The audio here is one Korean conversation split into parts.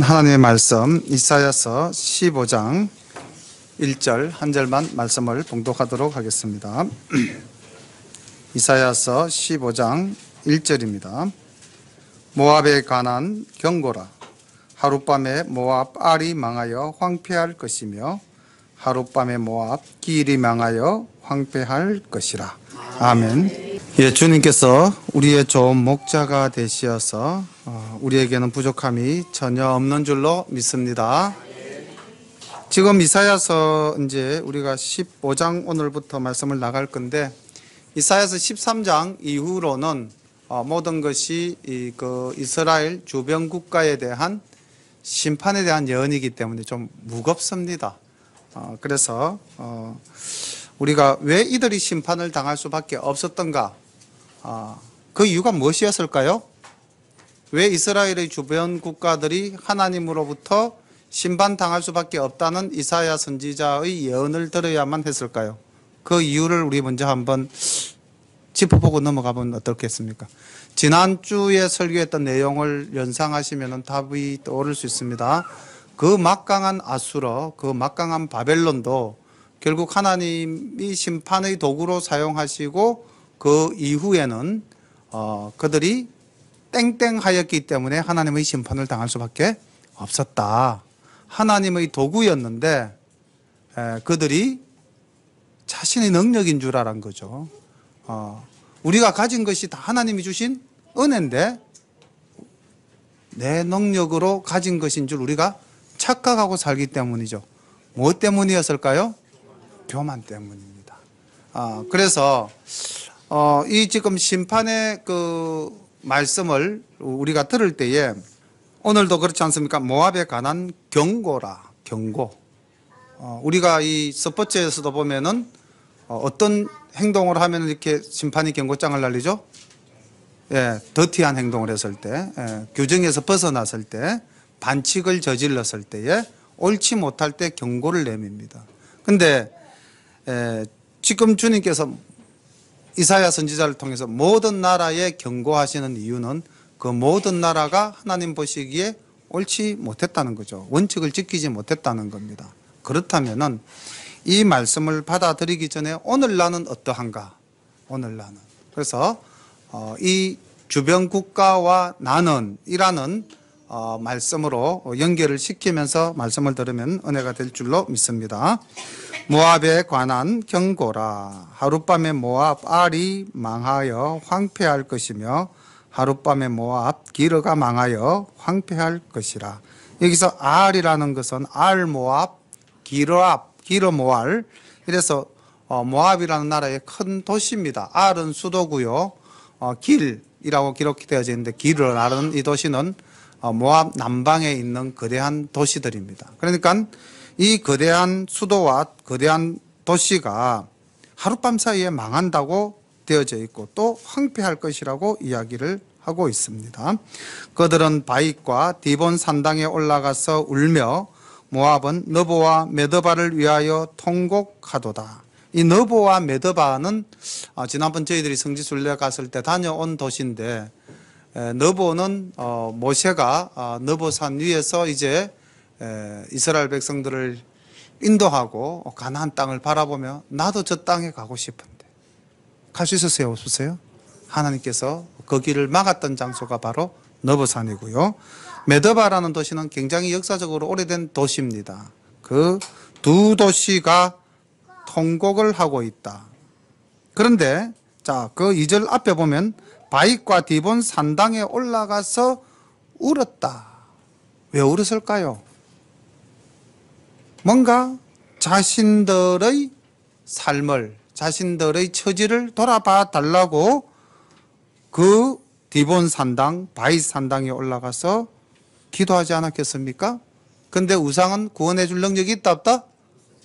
하나님의 말씀 이사야서 15장 1절 한 절만 말씀을 봉독하도록 하겠습니다. 이사야서 15장 1절입니다. 모압에 관한 경고라. 하룻밤에 모압 알이 망하여 황폐할 것이며 하룻밤에 모압 길이 망하여 황폐할 것이라. 아멘. 예, 주님께서 우리의 좋은 목자가 되시어서 우리에게는 부족함이 전혀 없는 줄로 믿습니다. 지금 이사야서 이제 우리가 15장 오늘부터 말씀을 나갈 건데, 이사야서 13장 이후로는 모든 것이 이스라엘 주변 국가에 대한 심판에 대한 예언이기 때문에 좀 무겁습니다. 그래서 우리가 왜 이들이 심판을 당할 수밖에 없었던가, 그 이유가 무엇이었을까요? 왜 이스라엘의 주변 국가들이 하나님으로부터 심판당할 수밖에 없다는 이사야 선지자의 예언을 들어야만 했을까요? 그 이유를 우리 먼저 한번 짚어보고 넘어가면 어떻겠습니까? 지난주에 설교했던 내용을 연상하시면 답이 떠오를 수 있습니다. 그 막강한 아수러, 그 막강한 바벨론도 결국 하나님이 심판의 도구로 사용하시고 그 이후에는 그들이 땡땡하였기 때문에 하나님의 심판을 당할 수밖에 없었다. 하나님의 도구였는데 그들이 자신의 능력인 줄 알은 거죠. 우리가 가진 것이 다 하나님이 주신 은혜인데 내 능력으로 가진 것인 줄 우리가 착각하고 살기 때문이죠. 무엇 때문이었을까요? 교만 때문입니다. 그래서 이 지금 심판의 그 말씀을 우리가 들을 때에 오늘도 그렇지 않습니까? 모압에 관한 경고라, 경고. 우리가 이 스포츠에서도 보면은 어떤 행동을 하면 이렇게 심판이 경고장을 날리죠? 예, 더티한 행동을 했을 때, 규정에서 벗어났을 때, 반칙을 저질렀을 때에 옳지 못할 때 경고를 내밉니다. 근데 지금 주님께서 이사야 선지자를 통해서 모든 나라에 경고하시는 이유는 그 모든 나라가 하나님 보시기에 옳지 못했다는 거죠. 원칙을 지키지 못했다는 겁니다. 그렇다면은 이 말씀을 받아들이기 전에 오늘 나는 어떠한가? 오늘 나는. 그래서 이 주변 국가와 나는 이라는 말씀으로 연결을 시키면서 말씀을 들으면 은혜가 될 줄로 믿습니다. 모압에 관한 경고라. 하룻밤에 모압 알이 망하여 황폐할 것이며 하룻밤에 모압 기르가 망하여 황폐할 것이라. 여기서 알이라는 것은 알 모압, 기르 모알. 이래서 모압이라는 나라의 큰 도시입니다. 알은 수도고요. 길이라고 기록되어져 있는데 기르라는 이 도시는 모압 남방에 있는 거대한 도시들입니다. 그러니까 이 거대한 수도와 거대한 도시가 하룻밤 사이에 망한다고 되어져 있고 또 황폐할 것이라고 이야기를 하고 있습니다. 그들은 바윗과 디본 산당에 올라가서 울며 모압은 너보와 메드바를 위하여 통곡하도다. 이 너보와 메드바는 지난번 저희들이 성지순례 갔을 때 다녀온 도시인데, 너보는 모세가 너보산 위에서 이제 이스라엘 백성들을 인도하고 가나안 땅을 바라보며 나도 저 땅에 가고 싶은데 갈 수 있었어요? 없었어요? 하나님께서 그 길을 막았던 장소가 바로 너보산이고요. 메드바라는 도시는 굉장히 역사적으로 오래된 도시입니다. 그 두 도시가 통곡을 하고 있다. 그런데 자, 그 2절 앞에 보면 바윗과 디본 산당에 올라가서 울었다. 왜 울었을까요? 뭔가 자신들의 삶을, 자신들의 처지를 돌아봐 달라고 그 디본 산당, 바윗 산당에 올라가서 기도하지 않았겠습니까? 근데 우상은 구원해 줄 능력이 있다 없다?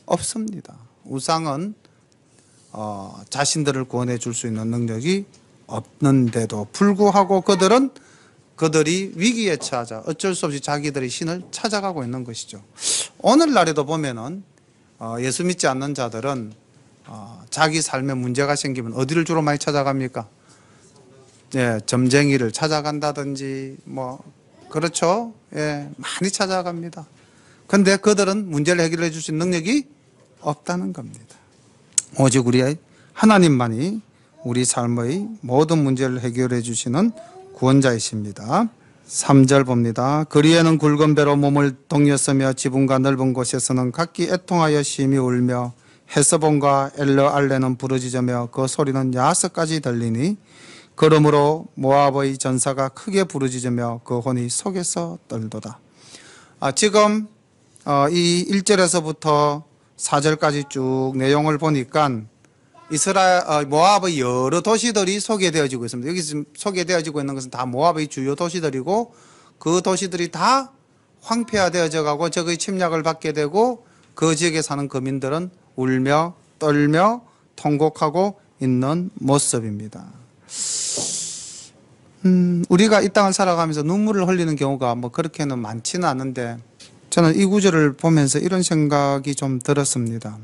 없습니다. 우상은 자신들을 구원해 줄 수 있는 능력이 없는데도 불구하고 그들이 위기에 처하자 어쩔 수 없이 자기들의 신을 찾아가고 있는 것이죠. 오늘날에도 보면은 예수 믿지 않는 자들은 자기 삶에 문제가 생기면 어디를 주로 많이 찾아갑니까? 예, 점쟁이를 찾아간다든지 그렇죠. 예, 많이 찾아갑니다. 근데 그들은 문제를 해결해 주실 능력이 없다는 겁니다. 오직 우리 하나님만이 우리 삶의 모든 문제를 해결해 주시는 구원자이십니다. 3절 봅니다. 거리에는 굵은 배로 몸을 동였으며 지붕과 넓은 곳에서는 각기 애통하여 심히 울며 헤스본과 엘르알레는 부르짖으며 그 소리는 야스까지 들리니 그러므로 모압의 전사가 크게 부르짖으며 그 혼이 속에서 떨도다. 지금 이 1절에서부터 4절까지 쭉 내용을 보니까 모압의 여러 도시들이 소개되어지고 있습니다. 여기 지금 소개되어지고 있는 것은 다 모압의 주요 도시들이고 그 도시들이 다 황폐화되어져 가고 적의 침략을 받게 되고 그 지역에 사는 거민들은 울며 떨며 통곡하고 있는 모습입니다. 우리가 이 땅을 살아가면서 눈물을 흘리는 경우가 뭐 그렇게는 많지는 않은데 저는 이 구절을 보면서 이런 생각이 좀 들었습니다.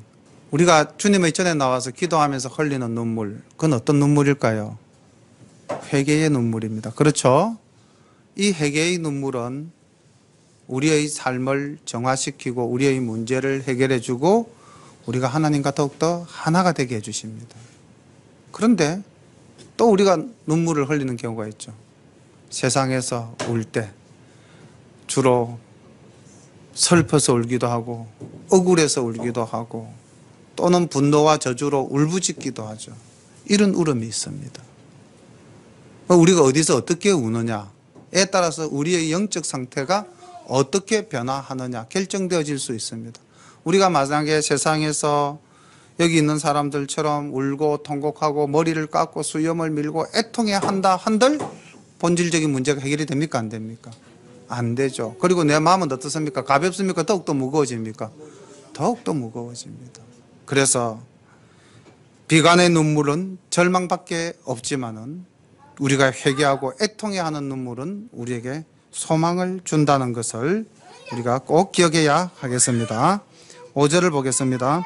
우리가 주님의 전에 나와서 기도하면서 흘리는 눈물, 그건 어떤 눈물일까요? 회개의 눈물입니다. 그렇죠? 이 회개의 눈물은 우리의 삶을 정화시키고 우리의 문제를 해결해주고 우리가 하나님과 더욱더 하나가 되게 해주십니다. 그런데 또 우리가 눈물을 흘리는 경우가 있죠. 세상에서 울 때 주로 슬퍼서 울기도 하고 억울해서 울기도 하고 또는 분노와 저주로 울부짖기도 하죠. 이런 울음이 있습니다. 우리가 어디서 어떻게 우느냐에 따라서 우리의 영적 상태가 어떻게 변화하느냐 결정되어질 수 있습니다. 우리가 만약에 세상에서 여기 있는 사람들처럼 울고 통곡하고 머리를 깎고 수염을 밀고 애통해 한다 한들 본질적인 문제가 해결이 됩니까? 안 됩니까? 안 되죠. 그리고 내 마음은 어떻습니까? 가볍습니까? 더욱더 무거워집니까? 더욱더 무거워집니다. 그래서 비관의 눈물은 절망밖에 없지만은 우리가 회개하고 애통해하는 눈물은 우리에게 소망을 준다는 것을 우리가 꼭 기억해야 하겠습니다. 5절을 보겠습니다.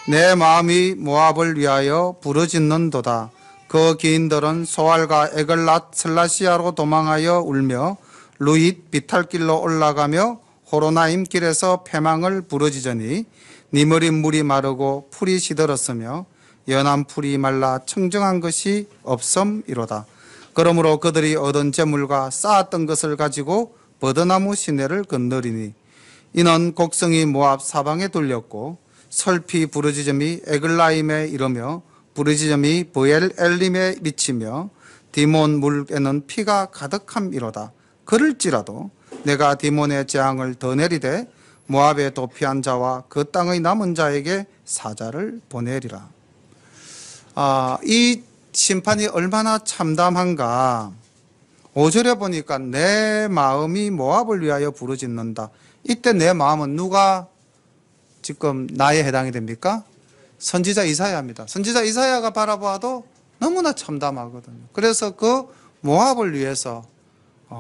내 마음이 모압을 위하여 부르짖는도다. 그 기인들은 소알과 에글랏 슬라시아로 도망하여 울며 루잇 비탈길로 올라가며 호로나임 길에서 패망을 부르짖으니 니므린 물이 마르고 풀이 시들었으며 연한 풀이 말라 청정한 것이 없음이로다. 그러므로 그들이 얻은 재물과 쌓았던 것을 가지고 버드나무 시내를 건너리니 이는 곡성이 모압 사방에 돌렸고 설피 부르짖음이 에글라임에 이르며 부르짖음이 브엘 엘림에 미치며 디몬 물에는 피가 가득함이로다. 그럴지라도 내가 디몬의 재앙을 더 내리되 모압에 도피한 자와 그 땅의 남은 자에게 사자를 보내리라. 이 심판이 얼마나 참담한가. 5절에 보니까 내 마음이 모압을 위하여 부르짖는다. 이때 내 마음은 누가 지금 나에 해당이 됩니까? 선지자 이사야입니다. 선지자 이사야가 바라봐도 너무나 참담하거든요. 그래서 그 모압을 위해서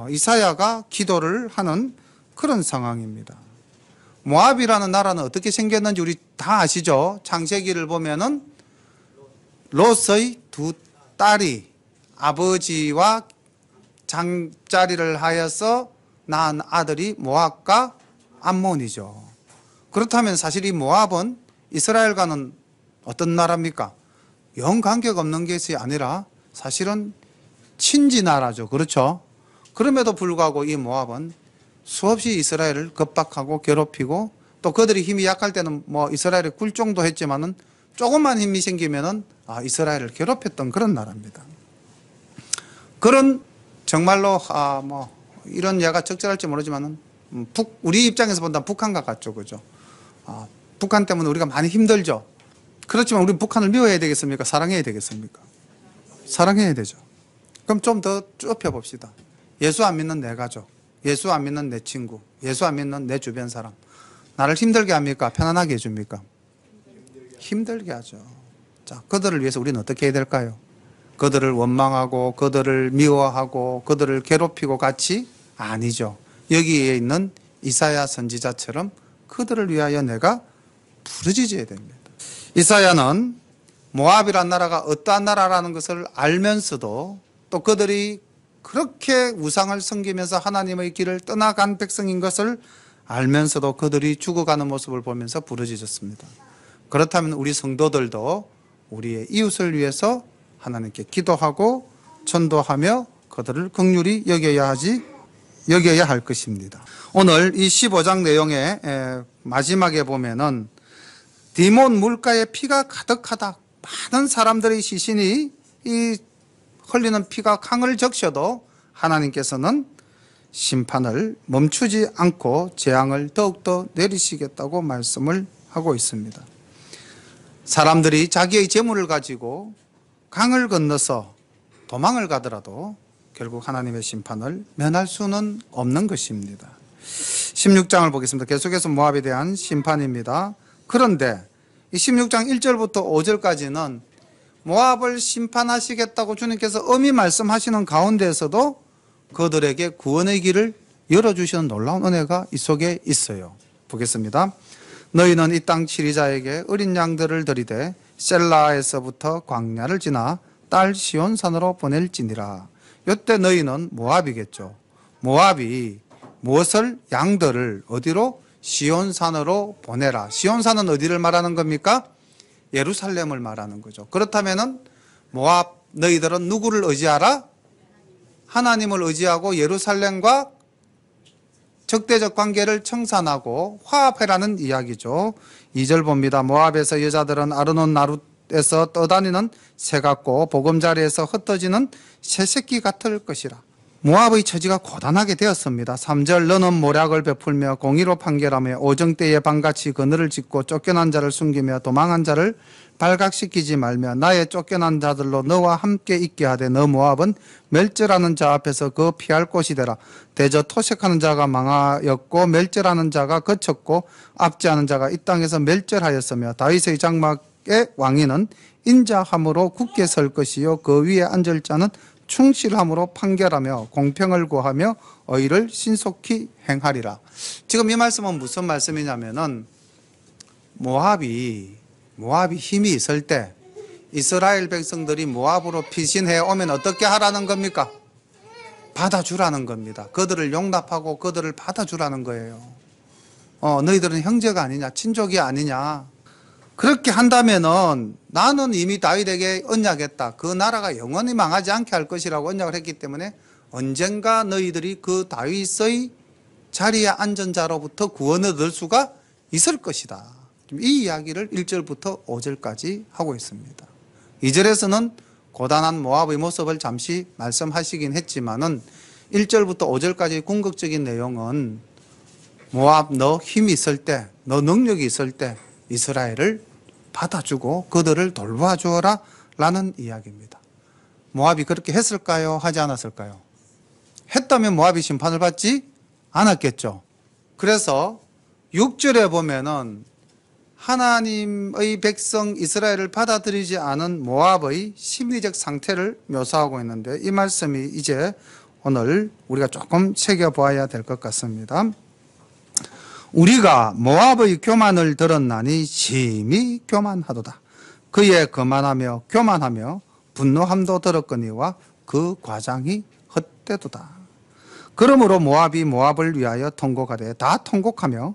이사야가 기도를 하는 그런 상황입니다. 모압이라는 나라는 어떻게 생겼는지 우리 다 아시죠? 창세기를 보면은 롯의 두 딸이 아버지와 장자리를 하여서 낳은 아들이 모압과 암몬이죠. 그렇다면 사실 이 모압은 이스라엘과는 어떤 나라입니까? 영 관계가 없는 것이 아니라 사실은 친지 나라죠. 그렇죠? 그럼에도 불구하고 이 모압은 수없이 이스라엘을 겁박하고 괴롭히고 또 그들이 힘이 약할 때는 뭐 이스라엘의 굴종도 했지만은 조금만 힘이 생기면은 이스라엘을 괴롭혔던 그런 나라입니다. 그런 정말로 뭐 이런 예가 적절할지 모르지만은 우리 입장에서 본다면 북한과 같죠, 그죠? 북한 때문에 우리가 많이 힘들죠. 그렇지만 우리 북한을 미워해야 되겠습니까? 사랑해야 되겠습니까? 사랑해야 되죠. 그럼 좀 더 좁혀 봅시다. 예수 안 믿는 내 가족, 예수 안 믿는 내 친구, 예수 안 믿는 내 주변 사람, 나를 힘들게 합니까? 편안하게 해줍니까? 힘들게 하죠. 자, 그들을 위해서 우리는 어떻게 해야 될까요? 그들을 원망하고 그들을 미워하고 그들을 괴롭히고 같이? 아니죠. 여기에 있는 이사야 선지자처럼 그들을 위하여 내가 부르짖어야 됩니다. 이사야는 모압이란 나라가 어떠한 나라라는 것을 알면서도 또 그들이 그렇게 우상을 섬기면서 하나님의 길을 떠나간 백성인 것을 알면서도 그들이 죽어가는 모습을 보면서 부르짖었습니다. 그렇다면 우리 성도들도 우리의 이웃을 위해서 하나님께 기도하고 전도하며 그들을 긍휼히 여겨야 할 것입니다. 오늘 이 15장 내용의 마지막에 보면은 디몬 물가에 피가 가득하다. 많은 사람들의 시신이 이 흘리는 피가 강을 적셔도 하나님께서는 심판을 멈추지 않고 재앙을 더욱더 내리시겠다고 말씀을 하고 있습니다. 사람들이 자기의 재물을 가지고 강을 건너서 도망을 가더라도 결국 하나님의 심판을 면할 수는 없는 것입니다. 16장을 보겠습니다. 계속해서 모압에 대한 심판입니다. 그런데 이 16장 1절부터 5절까지는 모압을 심판하시겠다고 주님께서 엄히 말씀하시는 가운데에서도 그들에게 구원의 길을 열어주시는 놀라운 은혜가 이 속에 있어요. 보겠습니다. 너희는 이 땅 치리자에게 어린 양들을 들이되 셀라에서부터 광야를 지나 딸 시온산으로 보낼지니라. 이때 너희는 모압이겠죠. 모압이 무엇을? 양들을 어디로? 시온산으로 보내라. 시온산은 어디를 말하는 겁니까? 예루살렘을 말하는 거죠. 그렇다면은 모압 너희들은 누구를 의지하라? 하나님을 의지하고 예루살렘과 적대적 관계를 청산하고 화합해라는 이야기죠. 2절 봅니다. 모압에서 여자들은 아르논 나룻에서 떠다니는 새 같고 보금자리에서 흩어지는 새새끼 같을 것이라. 모압의 처지가 고단하게 되었습니다. 3절 너는 모략을 베풀며 공의로 판결하며 오정때에 방같이 그늘을 짓고 쫓겨난 자를 숨기며 도망한 자를 발각시키지 말며 나의 쫓겨난 자들로 너와 함께 있게 하되 너 모압은 멸절하는 자 앞에서 그 피할 곳이 되라. 대저 토색하는 자가 망하였고 멸절하는 자가 거쳤고 압제하는 자가 이 땅에서 멸절하였으며 다윗의 장막의 왕위는 인자함으로 굳게 설 것이요 그 위에 앉을 자는 충실함으로 판결하며 공평을 구하며 의를 신속히 행하리라. 지금 이 말씀은 무슨 말씀이냐면은 모압이 힘이 있을 때 이스라엘 백성들이 모압으로 피신해 오면 어떻게 하라는 겁니까? 받아주라는 겁니다. 그들을 용납하고 그들을 받아주라는 거예요. 너희들은 형제가 아니냐, 친족이 아니냐. 그렇게 한다면은 나는 이미 다윗에게 언약했다. 그 나라가 영원히 망하지 않게 할 것이라고 언약을 했기 때문에 언젠가 너희들이 그 다윗의 자리에 앉은 자로부터 구원을 얻을 수가 있을 것이다. 이 이야기를 1절부터 5절까지 하고 있습니다. 2절에서는 고단한 모압의 모습을 잠시 말씀하시긴 했지만은 1절부터 5절까지 궁극적인 내용은 모압 너 힘이 있을 때, 너 능력이 있을 때 이스라엘을 받아주고 그들을 돌봐주어라 라는 이야기입니다. 모압이 그렇게 했을까요? 하지 않았을까요? 했다면 모압이 심판을 받지 않았겠죠. 그래서 6절에 보면은 하나님의 백성 이스라엘을 받아들이지 않은 모압의 심리적 상태를 묘사하고 있는데 이 말씀이 이제 오늘 우리가 조금 새겨보아야 될 것 같습니다. 우리가 모압의 교만을 들었나니 심히 교만하도다. 그의 거만하며 교만하며 분노함도 들었거니와 그 과장이 헛되도다. 그러므로 모압이 모압을 위하여 통곡하되 다 통곡하며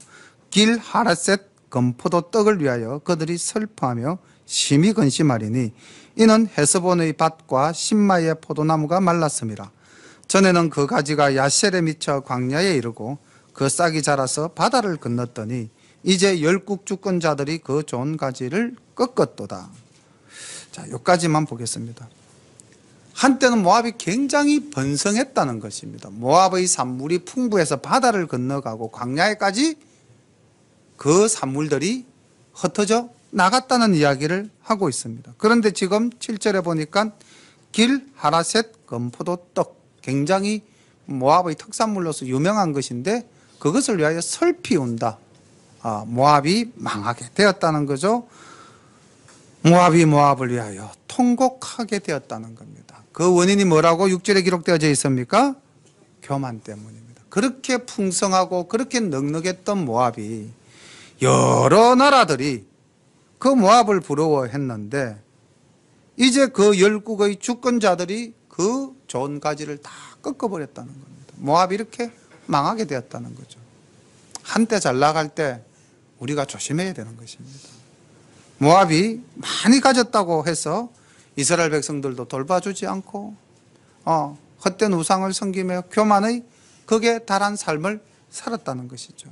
길 하라셋 건포도 떡을 위하여 그들이 슬퍼하며 심히 근심하리니 이는 헤스본의 밭과 신마의 포도나무가 말랐음이라. 전에는 그 가지가 야셀에 미쳐 광야에 이르고 그 싹이 자라서 바다를 건넜더니 이제 열국 주권자들이 그 좋은 가지를 꺾었도다. 자, 여기까지만 보겠습니다. 한때는 모압이 굉장히 번성했다는 것입니다. 모압의 산물이 풍부해서 바다를 건너가고 광야에까지 그 산물들이 흩어져 나갔다는 이야기를 하고 있습니다. 그런데 지금 7절에 보니까 길 하라셋 건포도 떡, 굉장히 모압의 특산물로서 유명한 것인데 그것을 위하여 슬피 운다. 모압이 망하게 되었다는 거죠. 모압이 모압을 위하여 통곡하게 되었다는 겁니다. 그 원인이 뭐라고 6절에 기록되어져 있습니까? 교만 때문입니다. 그렇게 풍성하고 그렇게 넉넉했던 모압이 여러 나라들이 그 모압을 부러워했는데 이제 그 열국의 주권자들이 그 그 좋은 가지를 다 꺾어버렸다는 겁니다. 모압이 이렇게 망하게 되었다는 거죠. 한때 잘 나갈 때 우리가 조심해야 되는 것입니다. 모압이 많이 가졌다고 해서 이스라엘 백성들도 돌봐주지 않고 헛된 우상을 섬기며 교만의 극에 달한 삶을 살았다는 것이죠.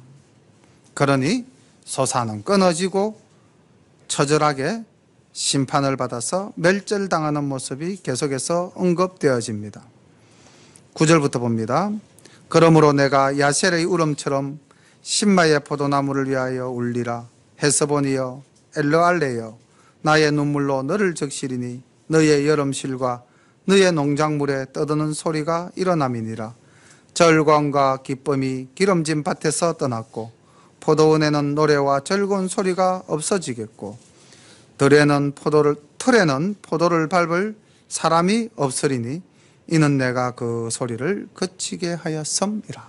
그러니 소사는 끊어지고 처절하게 심판을 받아서 멸절당하는 모습이 계속해서 언급되어집니다. 9절부터 봅니다. 그러므로 내가 야셀의 울음처럼 신마의 포도나무를 위하여 울리라. 헤스본이여 엘르알레여 나의 눈물로 너를 적시리니 너의 여름실과 너의 농작물에 떠드는 소리가 일어남이니라. 절광과 기쁨이 기름진 밭에서 떠났고 포도원에는 노래와 즐거운 소리가 없어지겠고 틀에는 포도를 밟을 사람이 없으리니 이는 내가 그 소리를 그치게 하였음이라.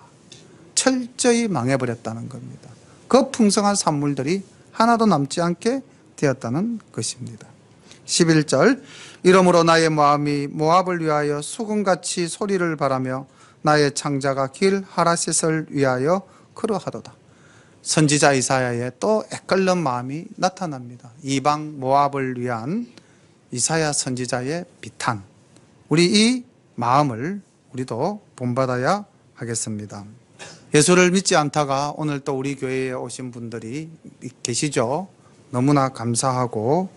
철저히 망해버렸다는 겁니다. 그 풍성한 산물들이 하나도 남지 않게 되었다는 것입니다. 11절 이러므로 나의 마음이 모압을 위하여 수금같이 소리를 바라며 나의 창자가 길 하라셋을 위하여 그러하도다. 선지자 이사야의 또 애끓는 마음이 나타납니다. 이방 모압을 위한 이사야 선지자의 비탄. 우리 이 마음을 우리도 본받아야 하겠습니다. 예수를 믿지 않다가 오늘 또 우리 교회에 오신 분들이 계시죠. 너무나 감사하고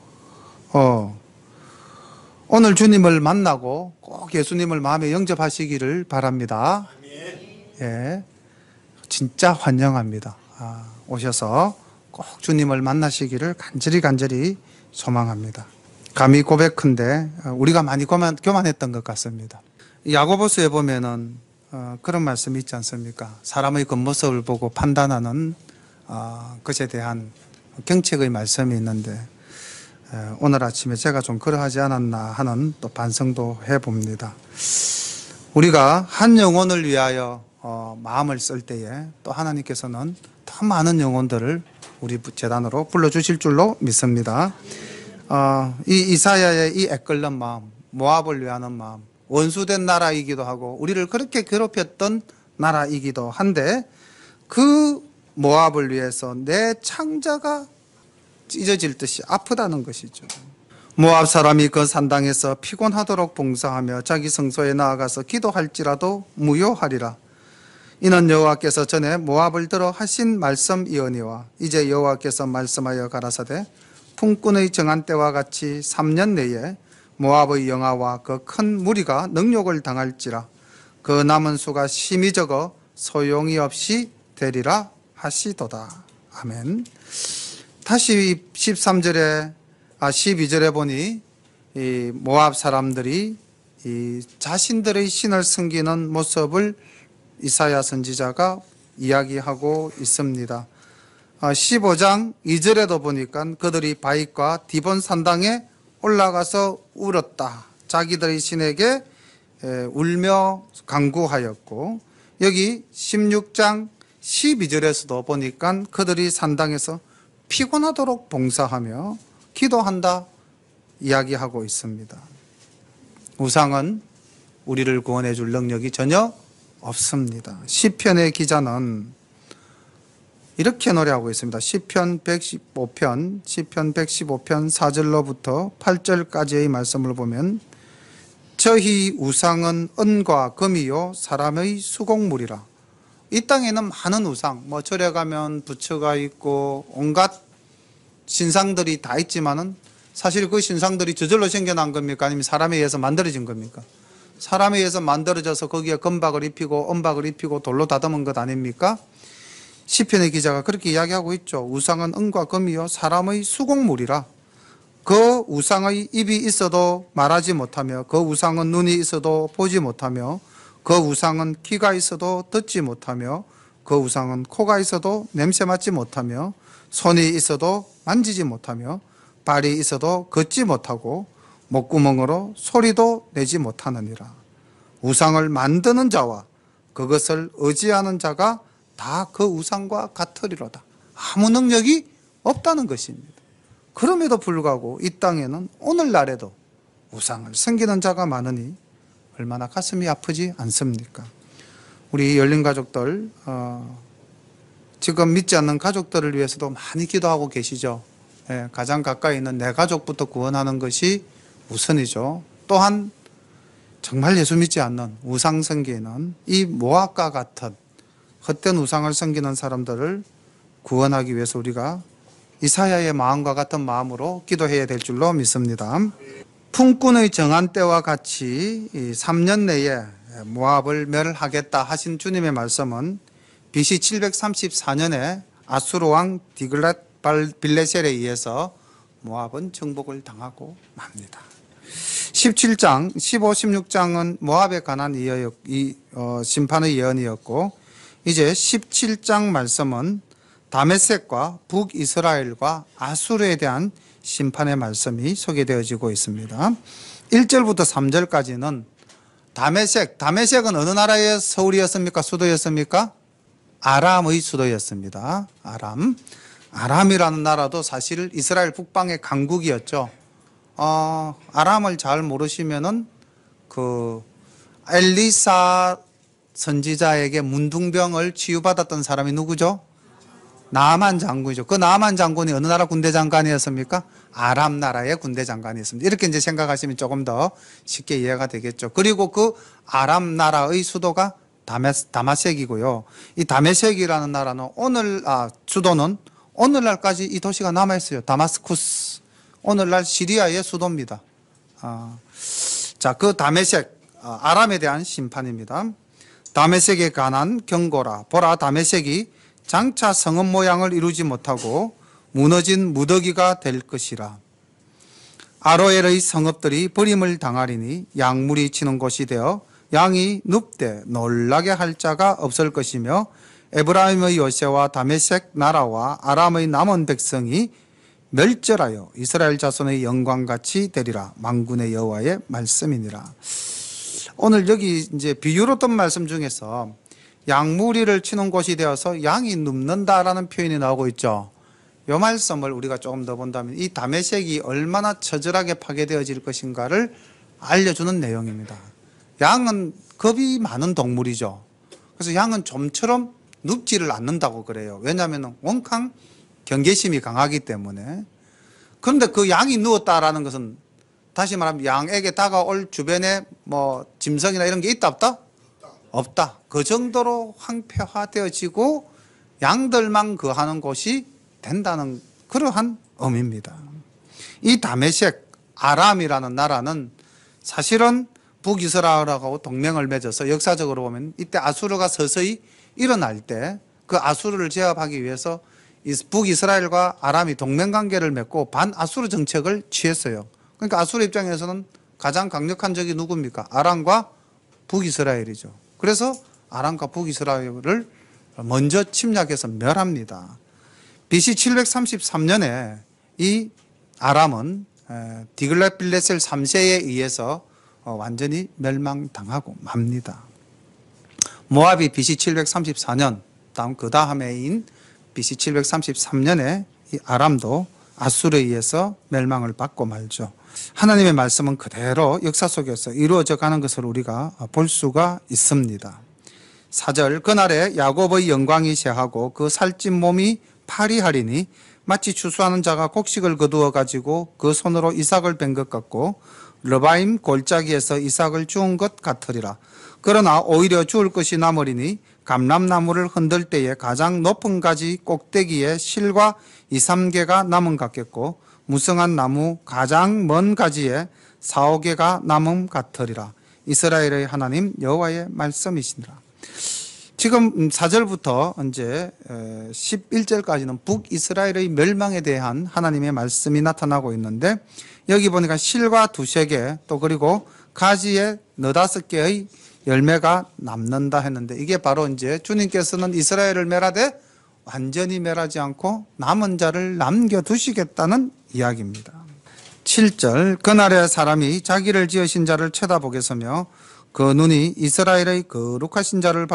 오늘 주님을 만나고 꼭 예수님을 마음에 영접하시기를 바랍니다. 예, 진짜 환영합니다. 오셔서 꼭 주님을 만나시기를 간절히 소망합니다. 감히 고백한데 우리가 많이 교만했던 것 같습니다. 야고보서에 보면은 그런 말씀이 있지 않습니까? 사람의 겉모습을 보고 판단하는 것에 대한 경책의 말씀이 있는데 오늘 아침에 제가 좀 그러하지 않았나 하는 또 반성도 해봅니다. 우리가 한 영혼을 위하여 마음을 쓸 때에 또 하나님께서는 더 많은 영혼들을 우리 재단으로 불러주실 줄로 믿습니다. 이 이사야의 이 애끓는 마음, 모압을 위하는 마음, 원수된 나라이기도 하고 우리를 그렇게 괴롭혔던 나라이기도 한데 그 모압을 위해서 내 창자가 찢어질 듯이 아프다는 것이죠. 모압 사람이 그 산당에서 피곤하도록 봉사하며 자기 성소에 나아가서 기도할지라도 무효하리라. 이는 여호와께서 전에 모압을 들어 하신 말씀이오니와 이제 여호와께서 말씀하여 가라사대 품꾼의 정한 때와 같이 3년 내에 모압의 영아와 그 큰 무리가 능욕을 당할지라. 그 남은 수가 심히 적어 소용이 없이 되리라 하시도다. 아멘. 다시 12절에 보니 이 모압 사람들이 이 자신들의 신을 섬기는 모습을 이사야 선지자가 이야기하고 있습니다. 15장 2절에도 보니까 그들이 바윗과 디본 산당에 올라가서 울었다. 자기들의 신에게 울며 간구하였고 여기 16장 12절에서도 보니까 그들이 산당에서 피곤하도록 봉사하며 기도한다 이야기하고 있습니다. 우상은 우리를 구원해 줄 능력이 전혀 없습니다. 시편의 기자는 이렇게 노래하고 있습니다. 시편 115편 4절로부터 8절까지의 말씀을 보면 저희 우상은 은과 금이요 사람의 수공물이라. 이 땅에는 많은 우상, 절에 가면 부처가 있고 온갖 신상들이 다 있지만은 사실 그 신상들이 저절로 생겨난 겁니까? 아니면 사람에 의해서 만들어진 겁니까? 사람에 의해서 만들어져서 거기에 금박을 입히고 은박을 입히고 돌로 다듬은 것 아닙니까? 시편의 기자가 그렇게 이야기하고 있죠. 우상은 은과 금이요 사람의 수공물이라. 그 우상의 입이 있어도 말하지 못하며 그 우상은 눈이 있어도 보지 못하며 그 우상은 귀가 있어도 듣지 못하며 그 우상은 코가 있어도 냄새 맡지 못하며 손이 있어도 만지지 못하며 발이 있어도 걷지 못하고 목구멍으로 소리도 내지 못하느니라. 우상을 만드는 자와 그것을 의지하는 자가 다 그 우상과 같으리로다. 아무 능력이 없다는 것입니다. 그럼에도 불구하고 이 땅에는 오늘날에도 우상을 섬기는 자가 많으니 얼마나 가슴이 아프지 않습니까? 우리 열린 가족들 지금 믿지 않는 가족들을 위해서도 많이 기도하고 계시죠. 예, 가장 가까이 있는 내 가족부터 구원하는 것이 우선이죠. 또한 정말 예수 믿지 않는 우상 섬기는 이 모압과 같은 헛된 우상을 섬기는 사람들을 구원하기 위해서 우리가 이사야의 마음과 같은 마음으로 기도해야 될 줄로 믿습니다. 품꾼의 정한 때와 같이 3년 내에 모압을 멸하겠다 하신 주님의 말씀은 BC 734년에 아수르 왕 디글랏 빌레셀에 의해서 모압은 정복을 당하고 맙니다. 17장, 15, 16장은 모압에 관한 심판의 예언이었고, 이제 17장 말씀은 다메섹과 북이스라엘과 아수르에 대한 심판의 말씀이 소개되어지고 있습니다. 1절부터 3절까지는 다메섹은 어느 나라의 서울이었습니까? 수도였습니까? 아람의 수도였습니다. 아람이라는 나라도 사실 이스라엘 북방의 강국이었죠. 아람을 잘 모르시면은 엘리사 선지자에게 문둥병을 치유받았던 사람이 누구죠? 나아만 장군이죠. 그 나아만 장군이 어느 나라 군대 장관이었습니까? 아람 나라의 군대 장관이었습니다. 이렇게 이제 생각하시면 조금 더 쉽게 이해가 되겠죠. 그리고 그 아람 나라의 수도가 다메섹이고요. 이 다메섹이라는 나라는 수도는 오늘날까지 이 도시가 남아있어요. 다마스쿠스. 오늘날 시리아의 수도입니다. 자, 그 다메섹, 아람에 대한 심판입니다. 다메섹에 관한 경고라. 보라, 다메섹이 장차 성읍 모양을 이루지 못하고 무너진 무더기가 될 것이라. 아로엘의 성읍들이 버림을 당하리니 양물이 치는 곳이 되어 양이 눕되 놀라게 할 자가 없을 것이며 에브라임의 요새와 다메섹 나라와 아람의 남은 백성이 멸절하여 이스라엘 자손의 영광같이 되리라. 만군의 여호와의 말씀이니라. 오늘 여기 이제 비유로 떤 말씀 중에서 양무리를 치는 곳이 되어서 양이 눕는다라는 표현이 나오고 있죠. 이 말씀을 우리가 조금 더 본다면 이 다메섹이 얼마나 처절하게 파괴되어질 것인가를 알려주는 내용입니다. 양은 겁이 많은 동물이죠. 그래서 양은 좀처럼 눕지를 않는다고 그래요. 왜냐하면 원캉 경계심이 강하기 때문에. 그런데 그 양이 누웠다라는 것은 다시 말하면 양에게 다가올 주변에 짐승이나 이런 게 있다 없다? 없다. 그 정도로 황폐화되어지고 양들만 거하는 곳이 된다는 그러한 의미입니다. 이 다메섹, 아람이라는 나라는 사실은 북이스라엘하고 동맹을 맺어서 역사적으로 보면 이때 아수르가 서서히 일어날 때 그 아수르를 제압하기 위해서 북이스라엘과 아람이 동맹관계를 맺고 반아수르 정책을 취했어요. 그러니까 아수르 입장에서는 가장 강력한 적이 누굽니까? 아람과 북이스라엘이죠. 그래서 아람과 북이스라엘을 먼저 침략해서 멸합니다. BC 733년에 이 아람은 디글랏 빌레셀 3세에 의해서 완전히 멸망당하고 맙니다. 모압이 BC 734년, 그 다음해인 BC 733년에 이 아람도 아수르에 의해서 멸망을 받고 말죠. 하나님의 말씀은 그대로 역사 속에서 이루어져 가는 것을 우리가 볼 수가 있습니다. 4절, 그날에 야곱의 영광이 쇠하고 그 살찐 몸이 파리하리니 마치 추수하는 자가 곡식을 거두어 가지고 그 손으로 이삭을 벤 것 같고 르바임 골짜기에서 이삭을 주운 것 같으리라. 그러나 오히려 주울 것이 남으리니 감람나무를 흔들 때에 가장 높은 가지 꼭대기에 실과 2, 3개가 남은 같겠고 무성한 나무 가장 먼 가지에 4, 5개가 남음 같으리라. 이스라엘의 하나님 여호와의 말씀이시니라. 지금 4절부터 이제 11절까지는 북이스라엘의 멸망에 대한 하나님의 말씀이 나타나고 있는데 여기 보니까 실과 2-3개 또 그리고 가지에 4-5개의 열매가 남는다 했는데 이게 바로 이제 주님께서는 이스라엘을 멸하되 완전히 멸하지 않고 남은 자를 남겨두시겠다는 이야기입니다. 7절, 그날에 사람이 자기를 지으신 자를 쳐다보겠으며 그 눈이 이스라엘의 거룩하신 자를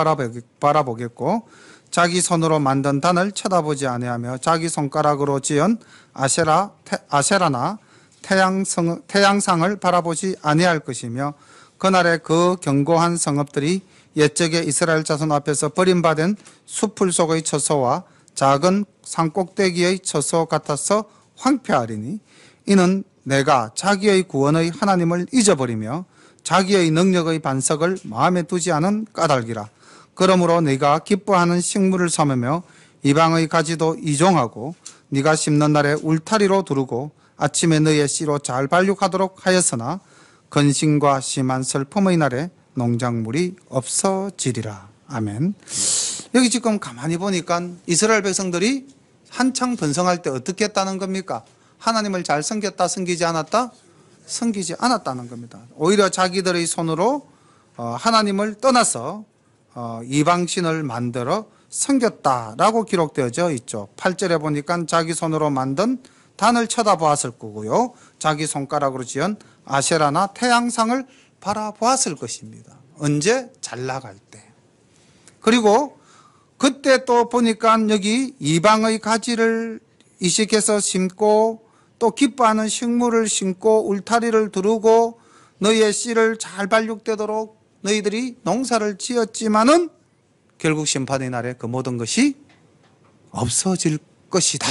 바라보겠고 자기 손으로 만든 단을 쳐다보지 아니하며 자기 손가락으로 지은 아세라나 태양상을 바라보지 아니할 것이며 그날에 그 견고한 성읍들이 옛적에 이스라엘 자손 앞에서 버림받은 수풀 속의 처소와 작은 산꼭대기의 처소 같아서 황폐하리니 이는 내가 자기의 구원의 하나님을 잊어버리며 자기의 능력의 반석을 마음에 두지 않은 까닭이라. 그러므로 네가 기뻐하는 식물을 삼으며 이방의 가지도 이종하고 네가 심는 날에 울타리로 두르고 아침에 너의 씨로 잘 발육하도록 하였으나 근심과 심한 슬픔의 날에 농작물이 없어지리라. 아멘. 여기 지금 가만히 보니까 이스라엘 백성들이 한창 번성할 때 어떻게 했다는 겁니까? 하나님을 잘 섬겼다, 섬기지 않았다? 섬기지 않았다는 겁니다. 오히려 자기들의 손으로 하나님을 떠나서 이방신을 만들어 섬겼다라고 기록되어져 있죠. 8절에 보니까 자기 손으로 만든 단을 쳐다보았을 거고요. 자기 손가락으로 지은 아세라나 태양상을 바라보았을 것입니다. 언제? 잘 나갈 때. 그리고 그때 또 보니까 여기 이방의 가지를 이식해서 심고 또 기뻐하는 식물을 심고 울타리를 두르고 너희의 씨를 잘 발육되도록 너희들이 농사를 지었지만은 결국 심판의 날에 그 모든 것이 없어질 것이다.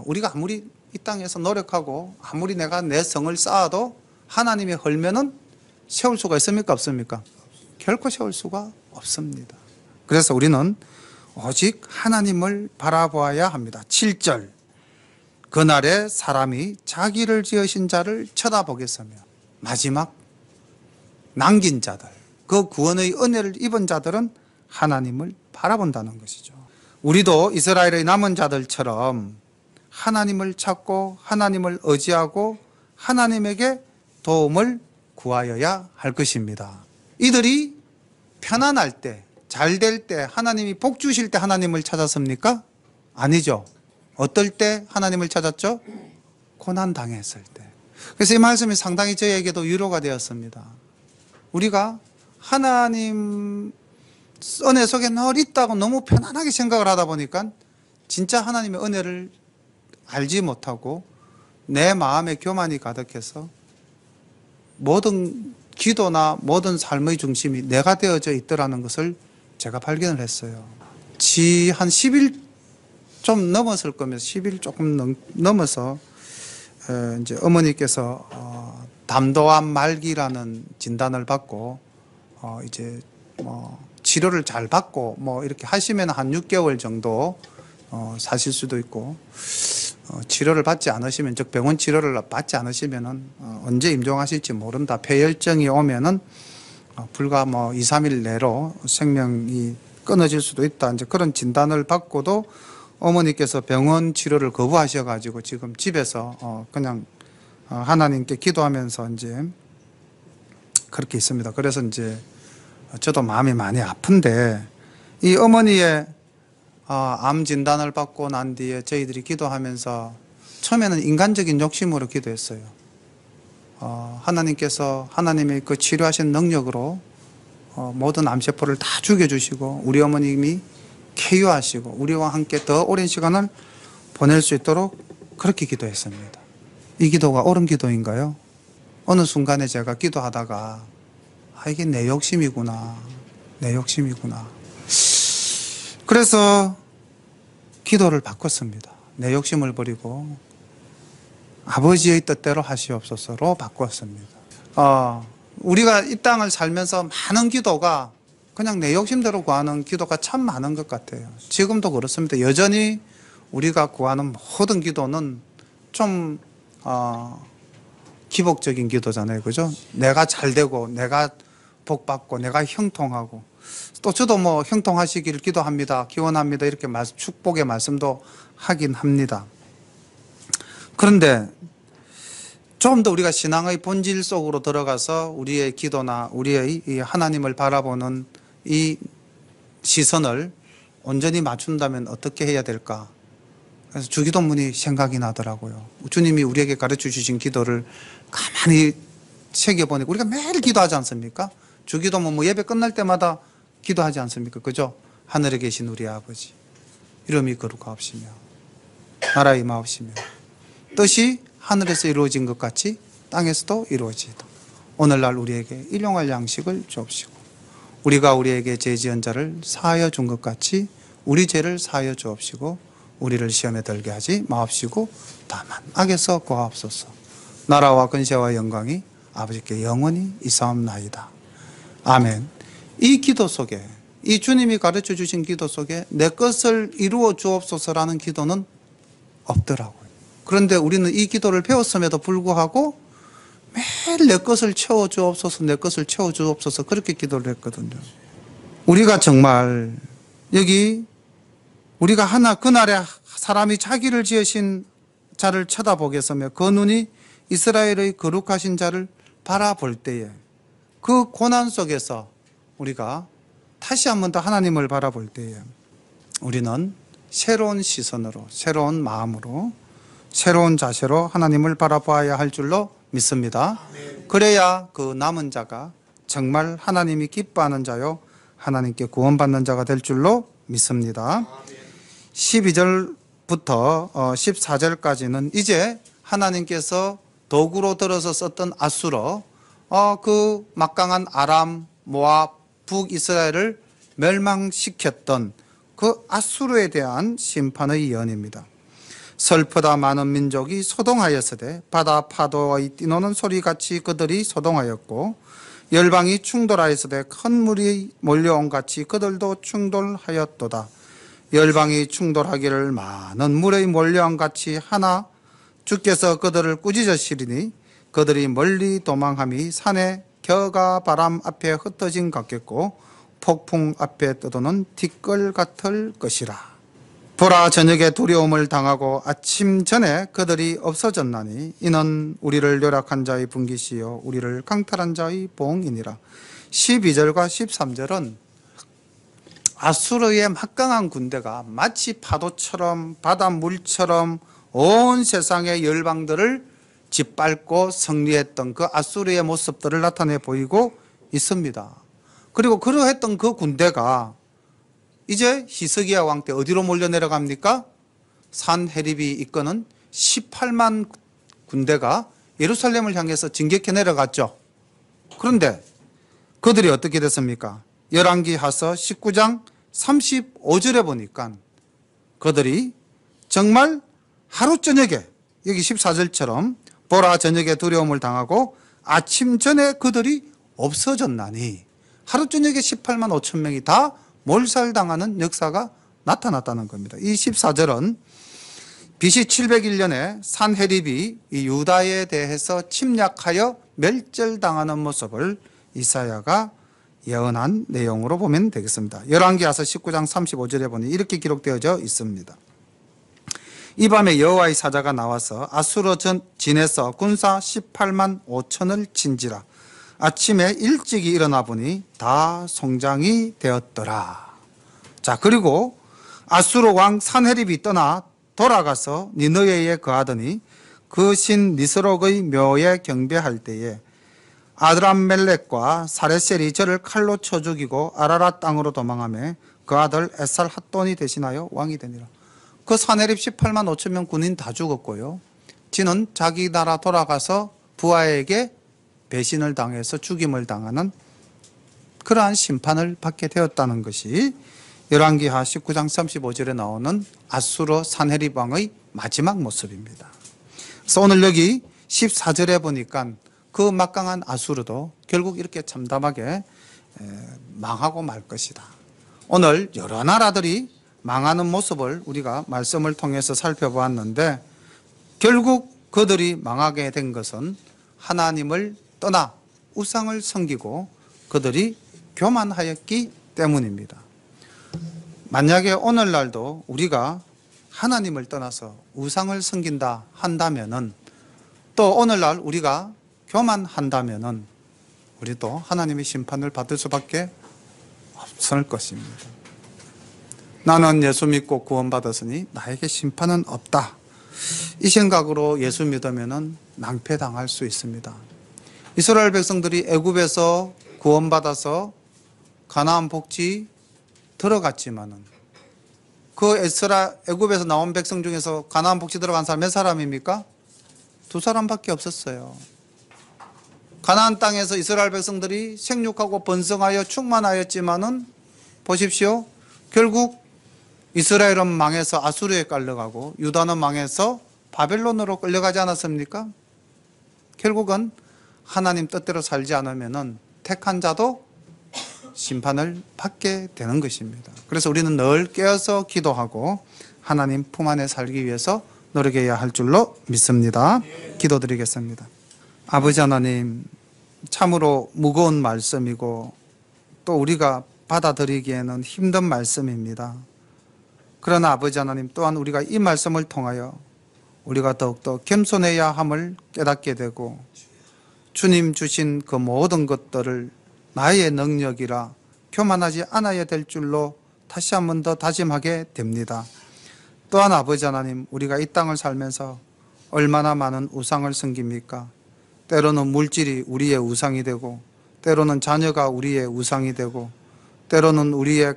우리가 아무리 이 땅에서 노력하고 아무리 내가 내 성을 쌓아도 하나님의 헐면은 세울 수가 있습니까? 없습니까? 결코 세울 수가 없습니다. 그래서 우리는 오직 하나님을 바라보아야 합니다. 7절 그날에 사람이 자기를 지으신 자를 쳐다보겠으며 마지막 남긴 자들 그 구원의 은혜를 입은 자들은 하나님을 바라본다는 것이죠. 우리도 이스라엘의 남은 자들처럼 하나님을 찾고 하나님을 의지하고 하나님에게 도움을 구하여야 할 것입니다. 이들이 편안할 때, 잘 될 때, 하나님이 복 주실 때 하나님을 찾았습니까? 아니죠. 어떨 때 하나님을 찾았죠? 고난 당했을 때. 그래서 이 말씀이 상당히 저에게도 위로가 되었습니다. 우리가 하나님 은혜 속에 늘 있다고 너무 편안하게 생각을 하다 보니까 진짜 하나님의 은혜를 알지 못하고 내 마음에 교만이 가득해서 모든 기도나 모든 삶의 중심이 내가 되어져 있더라는 것을 제가 발견을 했어요. 한 10일 좀 넘었을 거면서 10일 조금 넘어서 이제 어머니께서 담도암 말기라는 진단을 받고 이제 치료를 잘 받고 이렇게 하시면 한 6개월 정도 사실 수도 있고 치료를 받지 않으시면 즉 병원 치료를 받지 않으시면은 언제 임종하실지 모른다. 폐혈증이 오면은 불과 2, 3일 내로 생명이 끊어질 수도 있다. 이제 그런 진단을 받고도 어머니께서 병원 치료를 거부하셔 가지고 지금 집에서 그냥 하나님께 기도하면서 이제 그렇게 있습니다. 그래서 이제 저도 마음이 많이 아픈데 이 어머니의 암 진단을 받고 난 뒤에 저희들이 기도하면서 처음에는 인간적인 욕심으로 기도했어요. 하나님께서 하나님의 그 치료하신 능력으로 모든 암세포를 다 죽여주시고 우리 어머님이 쾌유하시고 우리와 함께 더 오랜 시간을 보낼 수 있도록 그렇게 기도했습니다. 이 기도가 옳은 기도인가요? 어느 순간에 제가 기도하다가 이게 내 욕심이구나. 내 욕심이구나. 그래서 기도를 바꿨습니다. 내 욕심을 버리고 아버지의 뜻대로 하시옵소서로 바꿨습니다. 우리가 이 땅을 살면서 많은 기도가 그냥 내 욕심대로 구하는 기도가 참 많은 것 같아요. 지금도 그렇습니다. 여전히 우리가 구하는 모든 기도는 좀 기복적인 기도잖아요. 그죠? 내가 잘 되고 내가 복 받고 내가 형통하고 또 저도 형통하시기를 기도합니다. 기원합니다. 이렇게 축복의 말씀도 하긴 합니다. 그런데 좀 더 우리가 신앙의 본질 속으로 들어가서 우리의 기도나 우리의 이 하나님을 바라보는 이 시선을 온전히 맞춘다면 어떻게 해야 될까? 그래서 주기도문이 생각이 나더라고요. 주님이 우리에게 가르쳐 주신 기도를 가만히 새겨보니까 우리가 매일 기도하지 않습니까? 주기도문 예배 끝날 때마다 기도하지 않습니까? 그죠? 하늘에 계신 우리 아버지 이름이 거룩하옵시며 나라 임하옵시며 뜻이 하늘에서 이루어진 것 같이 땅에서도 이루어지이다. 오늘날 우리에게 일용할 양식을 주옵시고 우리가 우리에게 죄 지은 자를 사하여 준 것 같이 우리 죄를 사하여 주옵시고 우리를 시험에 들게 하지 마옵시고 다만 악에서 구하옵소서. 나라와 근세와 영광이 아버지께 영원히 있사옵나이다. 아멘. 이 기도 속에, 이 주님이 가르쳐 주신 기도 속에 내 것을 이루어 주옵소서라는 기도는 없더라고요. 그런데 우리는 이 기도를 배웠음에도 불구하고 매일 내 것을 채워 주옵소서, 내 것을 채워 주옵소서 그렇게 기도를 했거든요. 우리가 정말 여기 우리가 하나 그날에 사람이 자기를 지으신 자를 쳐다보겠으며 그 눈이 이스라엘의 거룩하신 자를 바라볼 때에 그 고난 속에서 우리가 다시 한 번 더 하나님을 바라볼 때에 우리는 새로운 시선으로, 새로운 마음으로, 새로운 자세로 하나님을 바라봐야 할 줄로 믿습니다. 그래야 그 남은 자가 정말 하나님이 기뻐하는 자요 하나님께 구원받는 자가 될 줄로 믿습니다. 12절부터 14절까지는 이제 하나님께서 도구로 들어서 썼던 아수르, 그 막강한 아람, 모압, 북이스라엘을 멸망시켰던 그 아수르에 대한 심판의 예언입니다. 슬프다 많은 민족이 소동하였으되 바다 파도의 뛰노는 소리같이 그들이 소동하였고 열방이 충돌하였으되 큰 물이 몰려온 같이 그들도 충돌하였도다. 열방이 충돌하기를 많은 물의 몰려온 같이 하나 주께서 그들을 꾸짖으시리니 그들이 멀리 도망함이 산의 겨가 바람 앞에 흩어진 같겠고 폭풍 앞에 떠도는 티끌 같을 것이라. 보라 저녁에 두려움을 당하고 아침 전에 그들이 없어졌나니 이는 우리를 요락한 자의 분깃이요 우리를 강탈한 자의 봉이니라. 12절과 13절은 아수르의 막강한 군대가 마치 파도처럼 바닷물처럼 온 세상의 열방들을 짓밟고 승리했던 그 아수르의 모습들을 나타내 보이고 있습니다. 그리고 그러했던 그 군대가 이제 히스기야 왕 때 어디로 몰려 내려갑니까? 산헤립이 이끄는 18만 군대가 예루살렘을 향해서 진격해 내려갔죠. 그런데 그들이 어떻게 됐습니까? 열왕기하서 19장 35절에 보니까 그들이 정말 하루 저녁에 여기 14절처럼 보라 저녁에 두려움을 당하고 아침 전에 그들이 없어졌나니 하루 저녁에 18만 5천 명이 다 몰살당하는 역사가 나타났다는 겁니다. 이 14절은 BC 701년에 산헤립이 이 유다에 대해서 침략하여 멸절당하는 모습을 이사야가 예언한 내용으로 보면 되겠습니다. 열왕기하서 19장 35절에 보니 이렇게 기록되어져 있습니다. 이 밤에 여호와의 사자가 나와서 아수르 진에서 군사 18만 5천을 친지라. 아침에 일찍이 일어나 보니 다 송장이 되었더라. 자, 그리고 아수르 왕 산헤립이 떠나 돌아가서 니느웨에 거하더니 그 신 니스록의 묘에 경배할 때에 아드람멜렉과 사레셀이 저를 칼로 쳐 죽이고 아라랏 땅으로 도망하며 그 아들 에살핫돈이 대신하여 왕이 되니라. 그 산헤립 18만 5천 명 군인 다 죽었고요. 지는 자기 나라 돌아가서 부하에게 배신을 당해서 죽임을 당하는 그러한 심판을 받게 되었다는 것이 열왕기하 19장 35절에 나오는 아수르 산헤립 왕의 마지막 모습입니다. 그래서 오늘 여기 14절에 보니까 그 막강한 아수르도 결국 이렇게 참담하게 망하고 말 것이다. 오늘 여러 나라들이 망하는 모습을 우리가 말씀을 통해서 살펴보았는데 결국 그들이 망하게 된 것은 하나님을 떠나 우상을 섬기고 그들이 교만하였기 때문입니다. 만약에 오늘날도 우리가 하나님을 떠나서 우상을 섬긴다 한다면은 또 오늘날 우리가 교만한다면은 우리도 하나님의 심판을 받을 수밖에 없을 것입니다. 나는 예수 믿고 구원받았으니 나에게 심판은 없다. 이 생각으로 예수 믿으면은 낭패당할 수 있습니다. 이스라엘 백성들이 애굽에서 구원받아서 가나안 복지 들어갔지만은 그 애굽에서 나온 백성 중에서 가나안 복지 들어간 사람 몇 사람입니까? 2사람밖에 없었어요. 가나안 땅에서 이스라엘 백성들이 생육하고 번성하여 충만하였지만은 보십시오. 결국 이스라엘은 망해서 아수르에 끌려가고 유다는 망해서 바벨론으로 끌려가지 않았습니까? 결국은 하나님 뜻대로 살지 않으면은 택한 자도 심판을 받게 되는 것입니다. 그래서 우리는 늘 깨어서 기도하고 하나님 품 안에 살기 위해서 노력해야 할 줄로 믿습니다. 기도드리겠습니다. 아버지 하나님, 참으로 무거운 말씀이고 또 우리가 받아들이기에는 힘든 말씀입니다. 그러나 아버지 하나님, 또한 우리가 이 말씀을 통하여 우리가 더욱더 겸손해야 함을 깨닫게 되고 주님 주신 그 모든 것들을 나의 능력이라 교만하지 않아야 될 줄로 다시 한 번 더 다짐하게 됩니다. 또한 아버지 하나님, 우리가 이 땅을 살면서 얼마나 많은 우상을 섬깁니까? 때로는 물질이 우리의 우상이 되고, 때로는 자녀가 우리의 우상이 되고, 때로는 우리의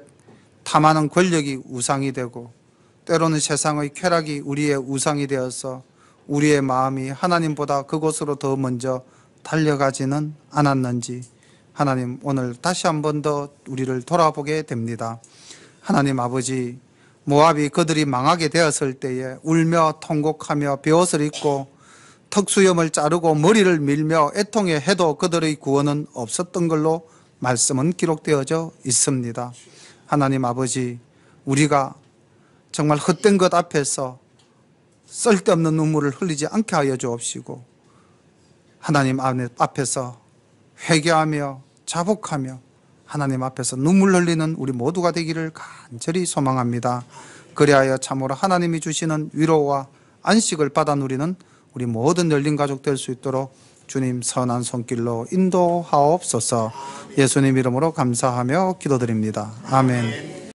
탐하는 권력이 우상이 되고, 때로는 세상의 쾌락이 우리의 우상이 되어서 우리의 마음이 하나님보다 그곳으로 더 먼저 달려가지는 않았는지 하나님, 오늘 다시 한 번 더 우리를 돌아보게 됩니다. 하나님 아버지, 모압이 그들이 망하게 되었을 때에 울며 통곡하며 베옷을 입고 턱수염을 자르고 머리를 밀며 애통해 해도 그들의 구원은 없었던 걸로 말씀은 기록되어져 있습니다. 하나님 아버지, 우리가 정말 헛된 것 앞에서 쓸데없는 눈물을 흘리지 않게 하여 주옵시고 하나님 앞에서 회개하며 자복하며 하나님 앞에서 눈물 흘리는 우리 모두가 되기를 간절히 소망합니다. 그리하여 참으로 하나님이 주시는 위로와 안식을 받아 누리는 우리 모든 열린 가족 될 수 있도록 주님 선한 손길로 인도하옵소서. 예수님 이름으로 감사하며 기도드립니다. 아멘.